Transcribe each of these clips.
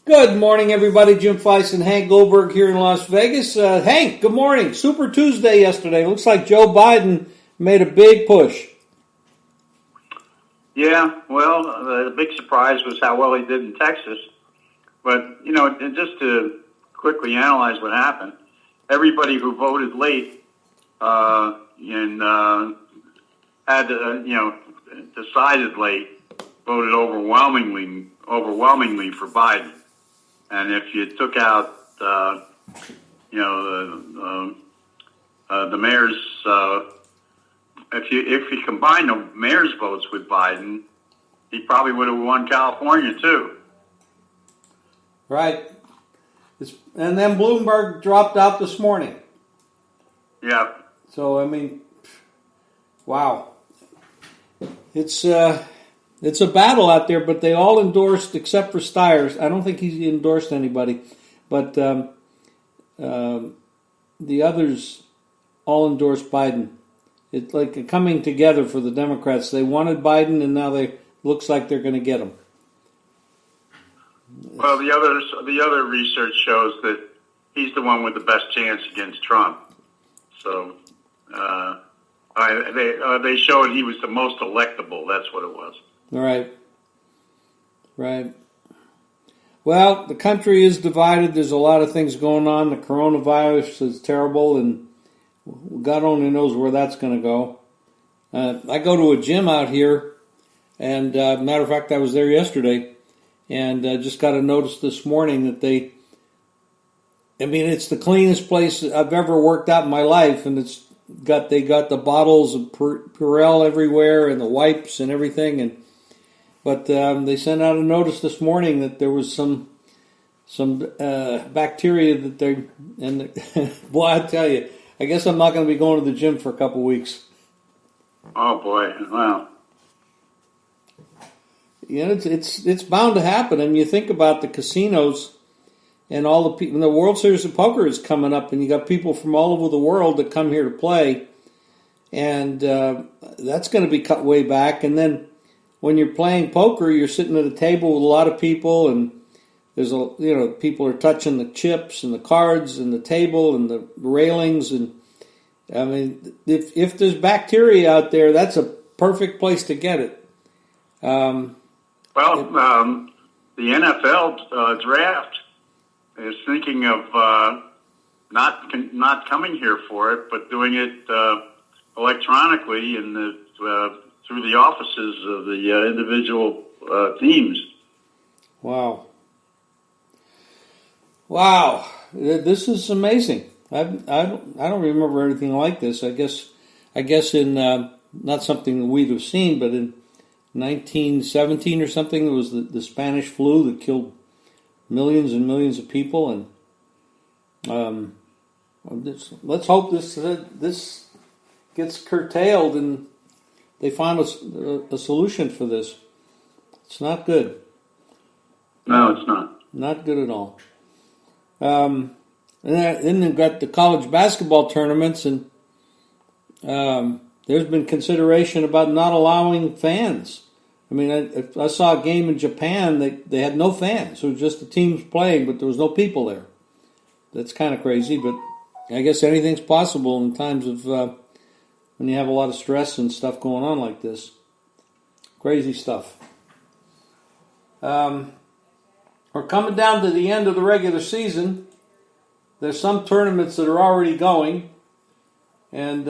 Good morning, everybody. Jim Feist and Hank Goldberg here in Las Vegas. Hank, good morning. Super Tuesday yesterday. Looks like Joe Biden made a big push. Yeah, well, the big surprise was how well he did in Texas. But, just to quickly analyze what happened, everybody who voted late had, decided late, voted overwhelmingly for Biden. And if you took out, the mayor's, if you combine the mayor's votes with Biden, he probably would have won California too. Right. And then Bloomberg dropped out this morning. Yeah. So, wow. It's a battle out there, but they all endorsed, except for Stiers. I don't think he endorsed anybody, but the others all endorsed Biden. It's like a coming together for the Democrats. They wanted Biden, and now looks like they're going to get him. Well, the other research shows that he's the one with the best chance against Trump. So they showed he was the most electable. That's what it was. Right. Well, the country is divided. There's a lot of things going on. The coronavirus is terrible, and God only knows where that's going to go. I go to a gym out here, and matter of fact, I was there yesterday, and just got a notice this morning that it's the cleanest place I've ever worked out in my life, and they got the bottles of Purell everywhere and the wipes and everything, but they sent out a notice this morning that there was some bacteria boy, I tell you, I guess I'm not going to be going to the gym for a couple weeks. Oh boy, wow. It's bound to happen. I mean, you think about the casinos and all the people. The World Series of Poker is coming up, and you got people from all over the world that come here to play, and that's going to be cut way back. And then when you're playing poker, you're sitting at a table with a lot of people, and there's people are touching the chips and the cards and the table and the railings, and if there's bacteria out there, that's a perfect place to get it. The NFL draft is thinking of not coming here for it, but doing it electronically and through the offices of the individual teams. Wow, this is amazing. I don't remember anything like this. I guess in not something that we'd have seen, but in 1917 or something, it was the Spanish flu that killed millions and millions of people, and let's hope this gets curtailed and they find a solution for this. It's not good. No, it's not. Not good at all. And then they've got the college basketball tournaments, and there's been consideration about not allowing fans. I saw a game in Japan. They had no fans. It was just the teams playing, but there was no people there. That's kind of crazy, but I guess anything's possible in times of when you have a lot of stress and stuff going on like this. Crazy stuff. We're coming down to the end of the regular season. There's some tournaments that are already going, and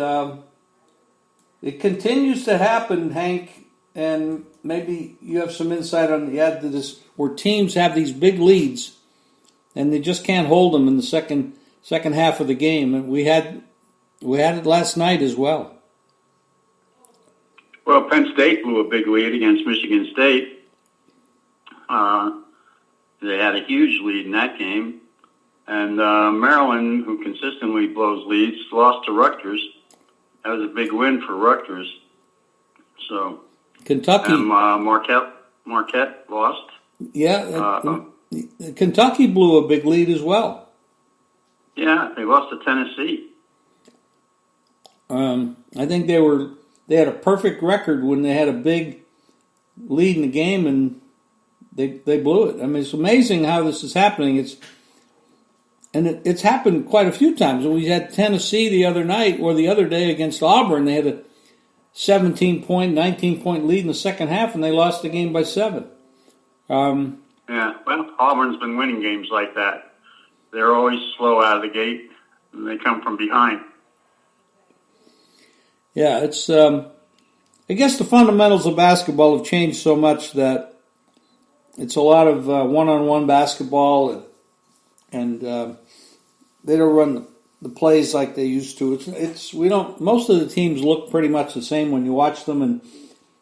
it continues to happen, Hank. And maybe you have some insight on this, where teams have these big leads, and they just can't hold them in the second half of the game. And we had it last night as well. Well, Penn State blew a big lead against Michigan State. They had a huge lead in that game, and Maryland, who consistently blows leads, lost to Rutgers. That was a big win for Rutgers. So. Kentucky. Marquette lost. Yeah, Kentucky blew a big lead as well. Yeah, they lost to Tennessee. I think they had a perfect record when they had a big lead in the game, and they blew it. I mean, it's amazing how this is happening. It's happened quite a few times. We had Tennessee the other night or the other day against Auburn. They had a 17-point, 19-point lead in the second half, and they lost the game by 7. Yeah, well, Auburn's been winning games like that. They're always slow out of the gate, and they come from behind. Yeah, it's. I guess the fundamentals of basketball have changed so much that it's a lot of one-on-one basketball, and they don't run the plays like they used to. We don't. Most of the teams look pretty much the same when you watch them, and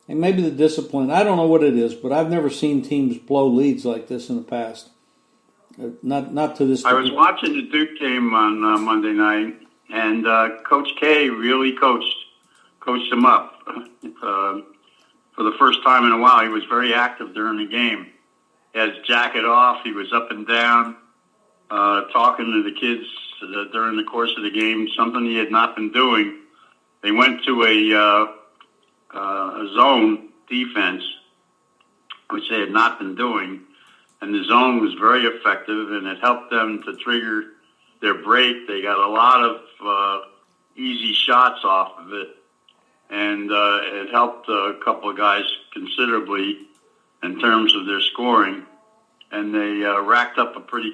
maybe the discipline. I don't know what it is, but I've never seen teams blow leads like this in the past. Not to this degree. I was watching the Duke game on Monday night, and Coach K really coached them up. For the first time in a while, he was very active during the game. He had his jacket off. He was up and down, talking to the kids during the course of the game, something he had not been doing. They went to a zone defense, which they had not been doing, and the zone was very effective, and it helped them to trigger their break. They got a lot of easy shots off of it, and it helped a couple of guys considerably in terms of their scoring, and they racked up a pretty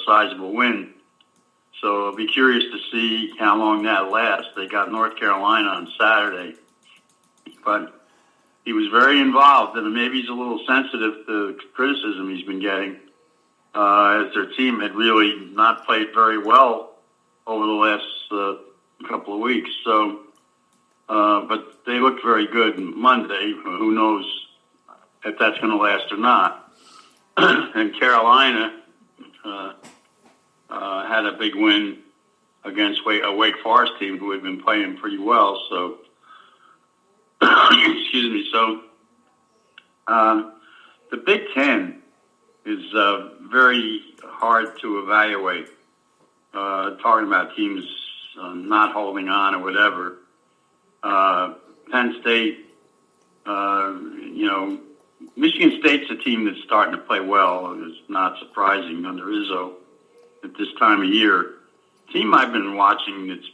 sizable win. So I'll be curious to see how long that lasts. They got North Carolina on Saturday, but he was very involved, and maybe he's a little sensitive to criticism he's been getting, as their team had really not played very well over the last couple of weeks. So, but they looked very good Monday. Who knows if that's going to last or not. And Carolina had a big win against a Wake Forest team who had been playing pretty well. So, excuse me. So, the Big Ten is very hard to evaluate. Talking about teams not holding on or whatever. Penn State, Michigan State's a team that's starting to play well. It's not surprising under Izzo at this time of year. The team I've been watching that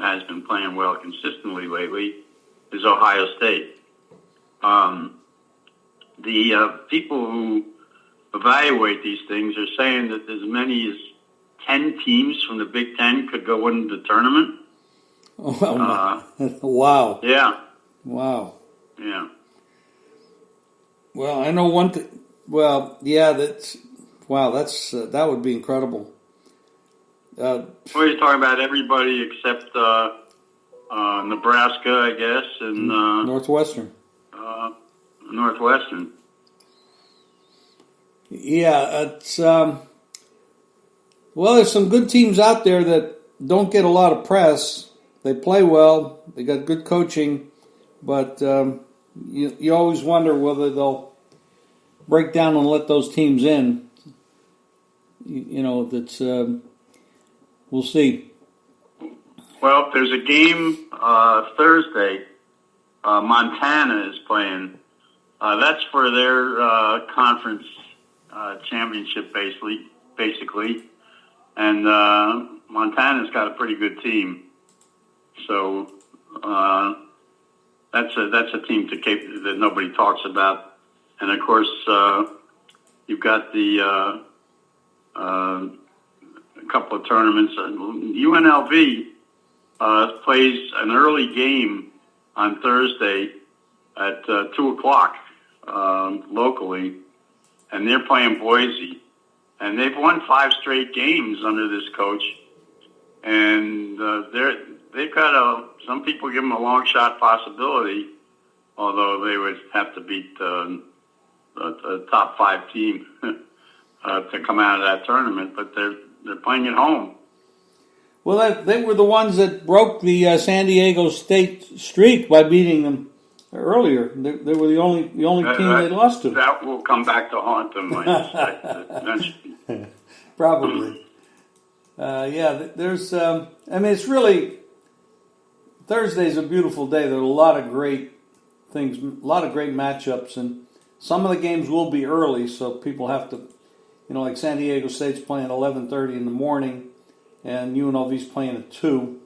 has been playing well consistently lately is Ohio State. The people who evaluate these things are saying that as many as 10 teams from the Big Ten could go into the tournament. Wow. Yeah. Wow. Yeah. Well, I know one thing. Well, yeah, that would be incredible. Well, you're talking about everybody except Nebraska, I guess, and Northwestern. Northwestern. Yeah, it's well, there's some good teams out there that don't get a lot of press. They play well. They got good coaching, but you always wonder whether they'll break down and let those teams in. That's we'll see. Well, there's a game Thursday. Montana is playing. That's for their conference championship, basically. And Montana's got a pretty good team. So that's a team that nobody talks about. And of course, you've got the a couple of tournaments. UNLV plays an early game on Thursday at 2:00 locally, and they're playing Boise. And they've won 5 straight games under this coach, and they've got some people give them a long shot possibility, although they would have to beat a top 5 team to come out of that tournament. But they're playing at home. Well, they were the ones that broke the San Diego State streak by beating them earlier. They were the only team they lost to. That will come back to haunt them, I suspect. Probably. There's. It's really Thursday's a beautiful day. There are a lot of great things, a lot of great matchups, and some of the games will be early, so people have to, like San Diego State's playing 11:30 in the morning, and UNLV's playing at 2.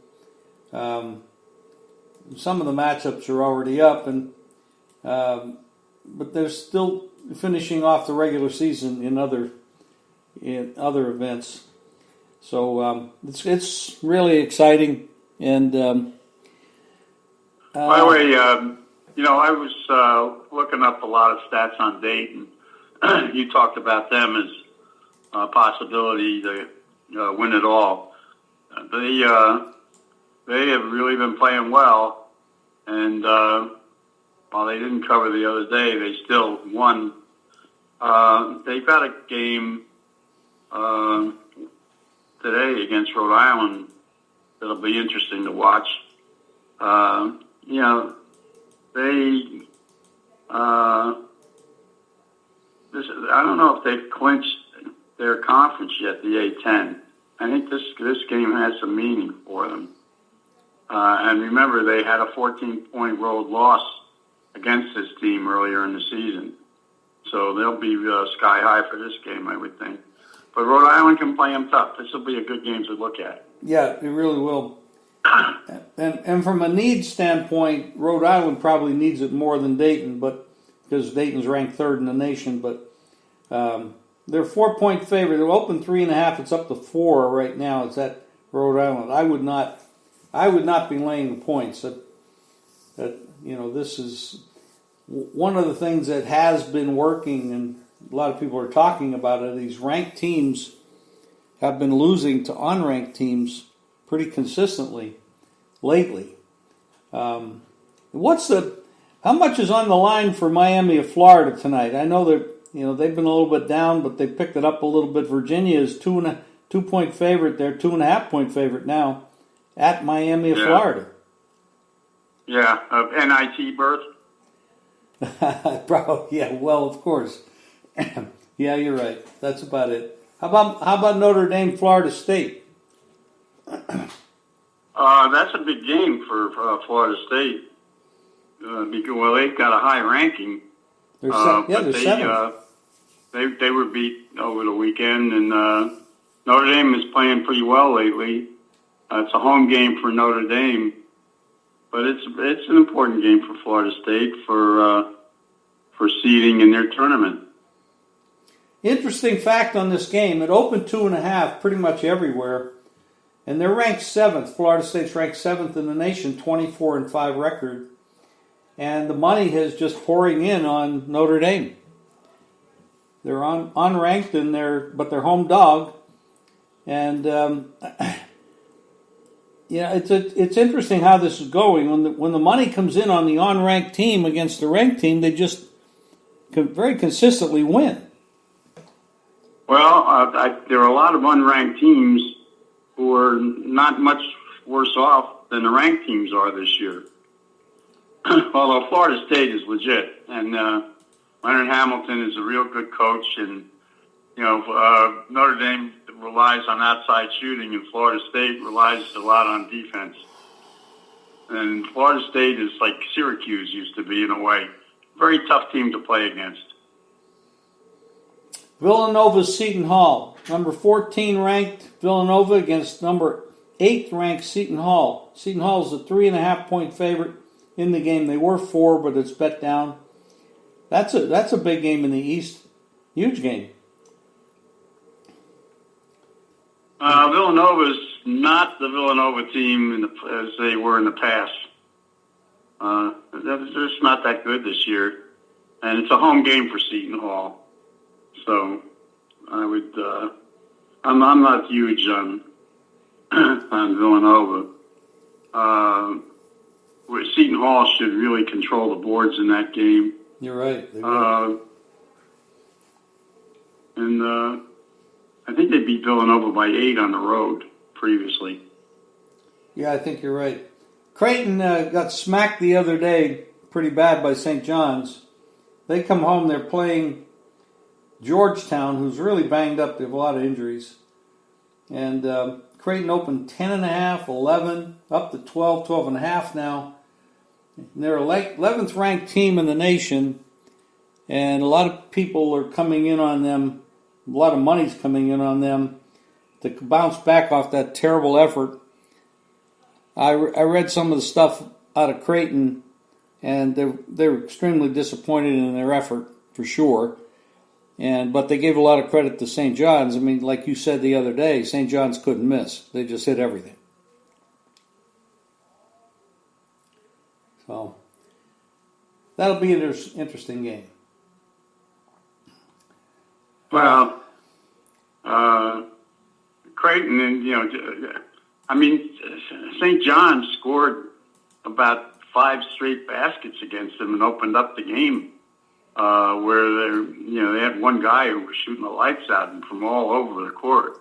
Some of the matchups are already up, but they're still finishing off the regular season in other events. So it's really exciting. And by the way, I was looking up a lot of stats on Dayton. You talked about them as a possibility to win it all. They have really been playing well, and while they didn't cover the other day, they still won. They've got a game today against Rhode Island that'll be interesting to watch. I don't know if they've clinched their conference yet, the A-10. I think this game has some meaning for them. And remember, they had a 14-point road loss against this team earlier in the season. So they'll be sky high for this game, I would think. But Rhode Island can play them tough. This will be a good game to look at. Yeah, it really will. And from a needs standpoint, Rhode Island probably needs it more than Dayton, but because Dayton's ranked 3rd in the nation. But they're a 4-point favorite. They're open 3.5. It's up to 4 right now. It's at Rhode Island. I would not be laying the points. This is one of the things that has been working, and a lot of people are talking about it. These ranked teams have been losing to unranked teams pretty consistently lately. How much is on the line for Miami of Florida tonight? I know that they've been a little bit down, but they picked it up a little bit. Virginia is 2-point favorite. They're 2.5-point favorite now at Miami of Florida. Yeah, NIT berth. Probably, yeah. Well, of course. Yeah, you're right. That's about it. How about Notre Dame, Florida State? That's a big game for Florida State because they've got a high ranking. They're 7th. They were beat over the weekend, and Notre Dame is playing pretty well lately. It's a home game for Notre Dame, but it's an important game for Florida State for seeding in their tournament. Interesting fact on this game: it opened 2.5 pretty much everywhere, and they're ranked 7th. Florida State's ranked 7th in the nation, 24-5 record, and the money is just pouring in on Notre Dame. They're unranked, but they're home dog, and it's interesting how this is going. When the money comes in on the unranked team against the ranked team, they just very consistently win. Well, there are a lot of unranked teams who are not much worse off than the ranked teams are this year. Although Florida State is legit, and Leonard Hamilton is a real good coach, and Notre Dame relies on outside shooting, and Florida State relies a lot on defense. And Florida State is like Syracuse used to be in a way. Very tough team to play against. Villanova's Seton Hall, number 14 ranked Villanova against number 8th ranked Seton Hall. Seton Hall is a 3.5-point favorite in the game. They were 4, but it's bet down. That's a big game in the East. Huge game. Villanova's not the Villanova team as they were in the past. They're just not that good this year, and it's a home game for Seton Hall. So I would. I'm not huge on Villanova. Seton Hall should really control the boards in that game. You're right. They will. And I think they beat Villanova by 8 on the road previously. Yeah, I think you're right. Creighton got smacked the other day pretty bad by St. John's. They come home, they're playing Georgetown, who's really banged up. They have a lot of injuries. And Creighton opened 10.5, 11, up to 12, 12.5 now. And they're 11th ranked team in the nation. and a lot of people are coming in on them. A lot of money's coming in on them to bounce back off that terrible effort. I read some of the stuff out of Creighton, and they're extremely disappointed in their effort for sure. But they gave a lot of credit to St. John's. I mean, like you said the other day, St. John's couldn't miss. They just hit everything. So that'll be an interesting game. Well, Creighton, and St. John's scored about 5 straight baskets against them and opened up the game. Where they had one guy who was shooting the lights out and from all over the court,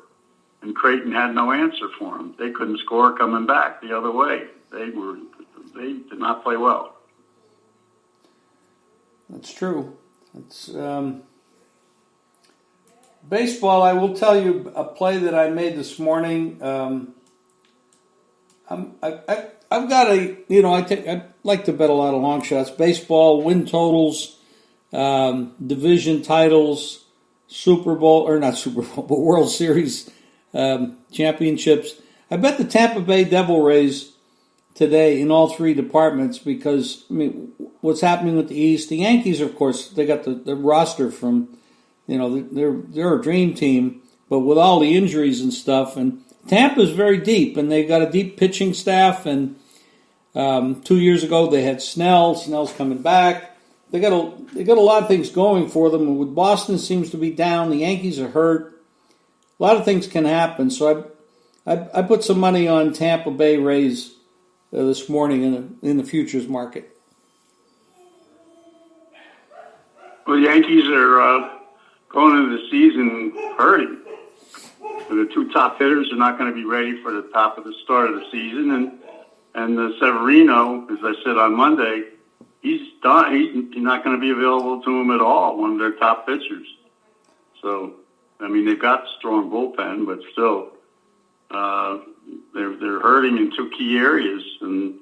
and Creighton had no answer for him. They couldn't score coming back the other way. They did not play well. That's true. It's baseball. I will tell you a play that I made this morning. I've got I like to bet a lot of long shots. Baseball win totals. Division titles, Super Bowl, or not Super Bowl, but World Series championships. I bet the Tampa Bay Devil Rays today in all 3 departments because, what's happening with the East? The Yankees, of course, they got the roster from, they're a dream team, but with all the injuries and stuff, and Tampa's very deep, and they've got a deep pitching staff, and 2 years ago they had Snell's coming back. They got a lot of things going for them. And with Boston seems to be down, the Yankees are hurt. A lot of things can happen. So I put some money on Tampa Bay Rays this morning in the futures market. Well, the Yankees are going into the season hurting. The 2 top hitters are not going to be ready for the top of the start of the season, and Severino, as I said on Monday. He's done. He's not going to be available to him at all, one of their top pitchers. So, they've got a strong bullpen, but still, they're hurting in 2 key areas, and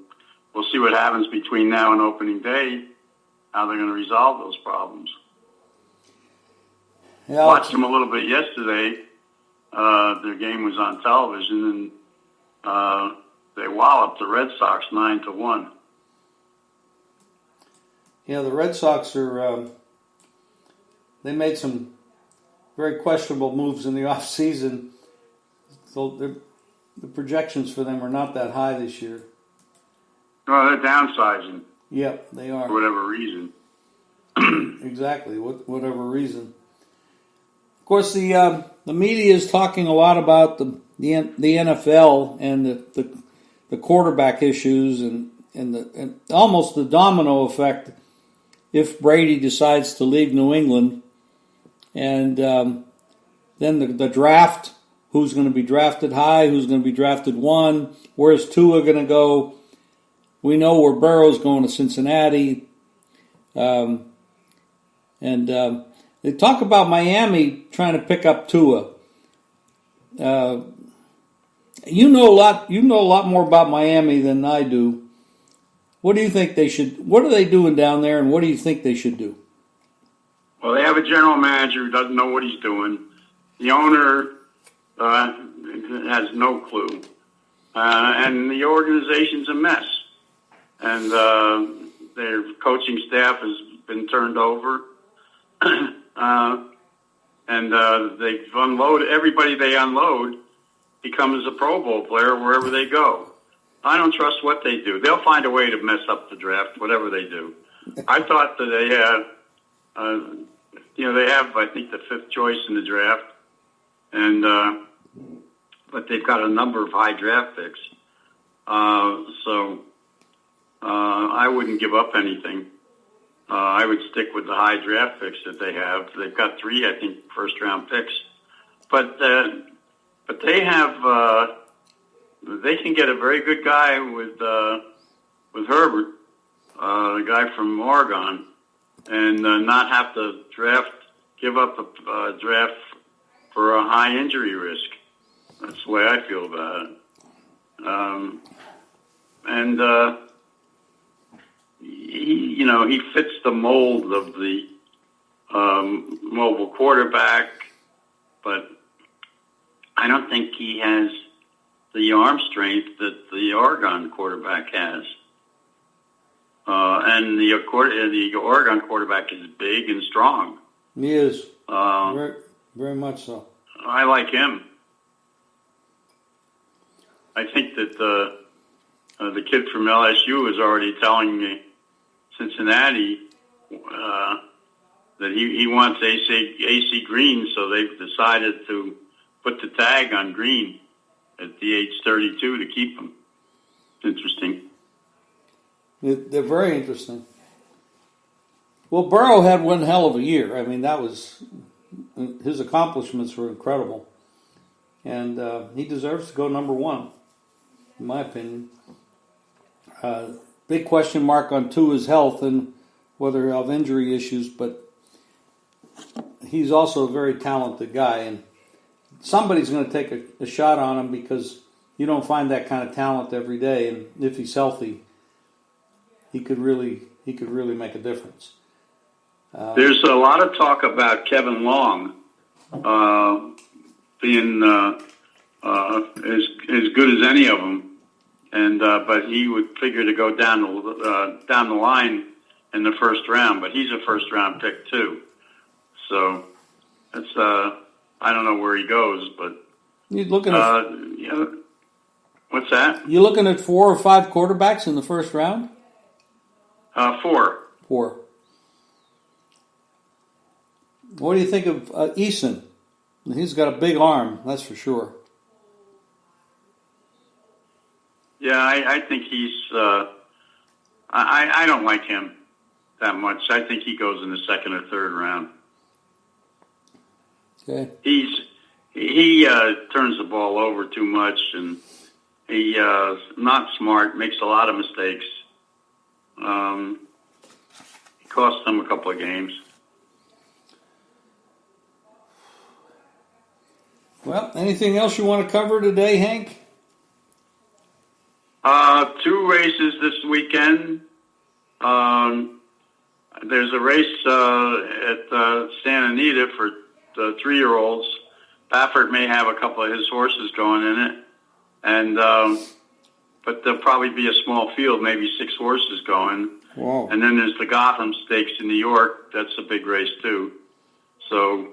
we'll see what happens between now and opening day, how they're going to resolve those problems. Yeah, watched them a little bit yesterday. Their game was on television, and they walloped the Red Sox 9-1. Yeah, the Red Sox are, they made some very questionable moves in the offseason. So the projections for them are not that high this year. Well, they're downsizing. Yep, they are. For whatever reason. Exactly, whatever reason. Of course, the media is talking a lot about the NFL and the quarterback issues and almost the domino effect if Brady decides to leave New England. And then the draft, who's going to be drafted high, who's going to be drafted 1, where's Tua going to go? We know where Burrow's going to Cincinnati. And they talk about Miami trying to pick up Tua. You know a lot more about Miami than I do. What do you think they should? What are they doing down there, and what do you think they should do? Well, they have a general manager who doesn't know what he's doing. The owner has no clue, and the organization's a mess. And their coaching staff has been turned over, and they've unloaded everybody. They unload becomes a Pro Bowl player wherever they go. I don't trust what they do. They'll find a way to mess up the draft, whatever they do. I thought that they had, they have, I think, the 5th choice in the draft, and but they've got a number of high draft picks. So I wouldn't give up anything. I would stick with the high draft picks that they have. They've got 3, I think, first-round picks, but they have. They can get a very good guy with Herbert, the guy from Oregon, and not have to give up a draft for a high injury risk. That's the way I feel about it. He fits the mold of the mobile quarterback, but I don't think he has the arm strength that the Oregon quarterback has. And the Oregon quarterback is big and strong. He is. Very, very much so. I like him. I think that the kid from LSU is already telling me Cincinnati that he wants AC Green, so they've decided to put the tag on Green at the age 32 to keep him. Interesting. They're very interesting. Well, Burrow had one hell of a year. I mean, his accomplishments were incredible. And he deserves to go number one, in my opinion. Big question mark on Tua's health and whether he'll have injury issues, but he's also a very talented guy. And somebody's going to take a shot on him because you don't find that kind of talent every day. And if he's healthy, he could really make a difference. There's a lot of talk about Kevin Long being as good as any of them, and but he would figure to go down the line in the first round. But he's a first round pick too, so it's I don't know where he goes, but you're looking at what's that? You looking at 4 or 5 quarterbacks in the first round? 4. 4. What do you think of Eason? He's got a big arm, that's for sure. Yeah, I think he's. I don't like him that much. I think he goes in the second or third round. Okay. He turns the ball over too much, and he not smart. Makes a lot of mistakes. It cost them a couple of games. Well, anything else you want to cover today, Hank? 2 races this weekend. There's a race at Santa Anita for the 3-year-olds. Baffert may have a couple of his horses going in it, and but there'll probably be a small field, maybe 6 horses going. Wow. And then there's the Gotham Stakes in New York. That's a big race too. So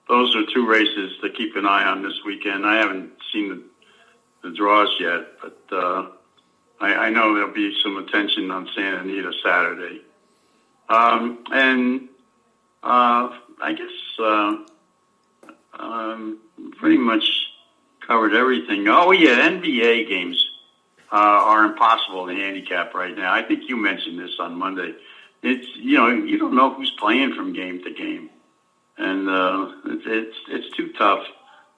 those are 2 races to keep an eye on this weekend. I haven't seen the draws yet, but I know there'll be some attention on Santa Anita Saturday. And I guess pretty much covered everything. Oh, yeah, NBA games are impossible to handicap right now. I think you mentioned this on Monday. It's, you don't know who's playing from game to game. And it's too tough.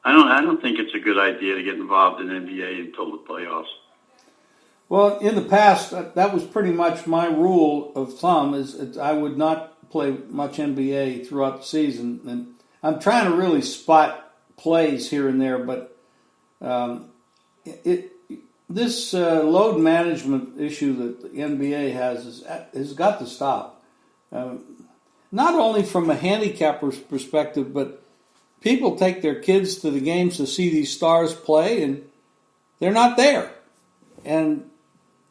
I don't think it's a good idea to get involved in NBA until the playoffs. Well, in the past, that was pretty much my rule of thumb. Is I would not play much NBA throughout the season, and I'm trying to really spot plays here and there. But this load management issue that the NBA has got to stop. Not only from a handicapper's perspective, but people take their kids to the games to see these stars play, and they're not there. And,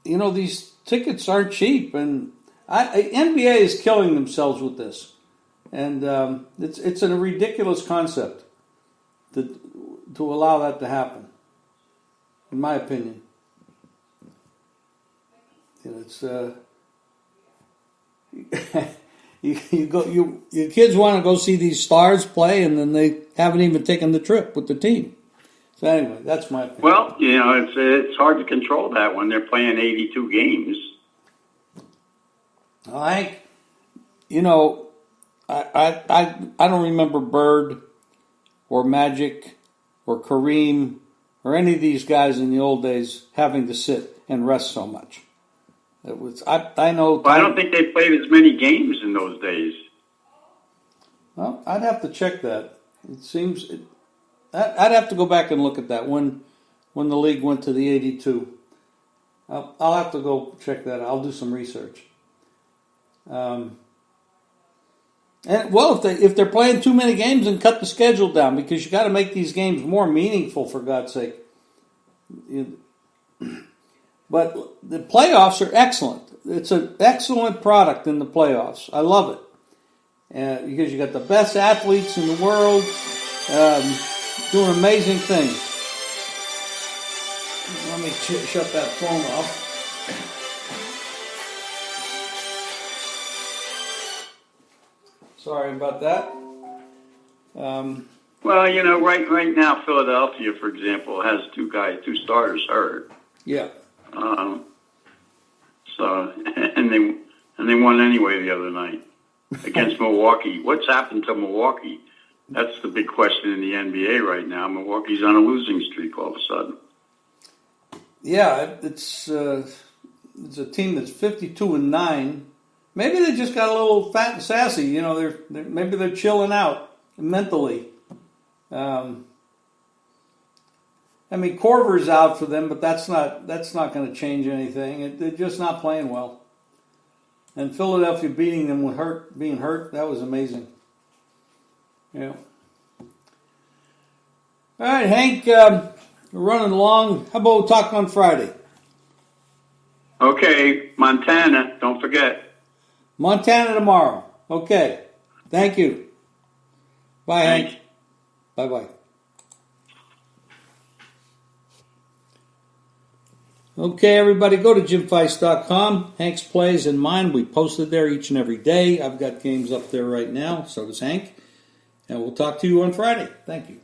these tickets aren't cheap. And NBA is killing themselves with this. And it's a ridiculous concept to allow that to happen, in my opinion. It's... your kids want to go see these stars play, and then they haven't even taken the trip with the team. So anyway, that's my opinion. Well, it's hard to control that when they're playing 82 games. I don't remember Bird or Magic or Kareem or any of these guys in the old days having to sit and rest so much. It was I know. Well, I don't think they played as many games in those days. Well, I'd have to check that. It seems I'd have to go back and look at that when the league went to the 82. I'll have to go check that out. I'll do some research. And well, if they're playing too many games, then cut the schedule down, because you got to make these games more meaningful, for God's sake. But the playoffs are excellent. It's an excellent product in the playoffs. I love it, because you got the best athletes in the world doing amazing things. Let me shut that phone off. Sorry about that. Well, right now, Philadelphia, for example, has two starters hurt. Yeah. And they won anyway the other night against Milwaukee. What's happened to Milwaukee? That's the big question in the NBA right now. Milwaukee's on a losing streak all of a sudden. Yeah, it's a team that's 52-9. Maybe they just got a little fat and sassy. Maybe they're chilling out mentally. Korver's out for them, but that's not going to change anything. They're just not playing well. And Philadelphia beating them with being hurt, that was amazing. Yeah. All right, Hank, we're running along. How about we talk on Friday? Okay, Montana, don't forget. Montana tomorrow. Okay. Thank you. Bye, Thanks. Hank. Bye-bye. Okay, everybody, go to JimFeist.com. Hank's plays and mine, we posted there each and every day. I've got games up there right now, so does Hank. And we'll talk to you on Friday. Thank you.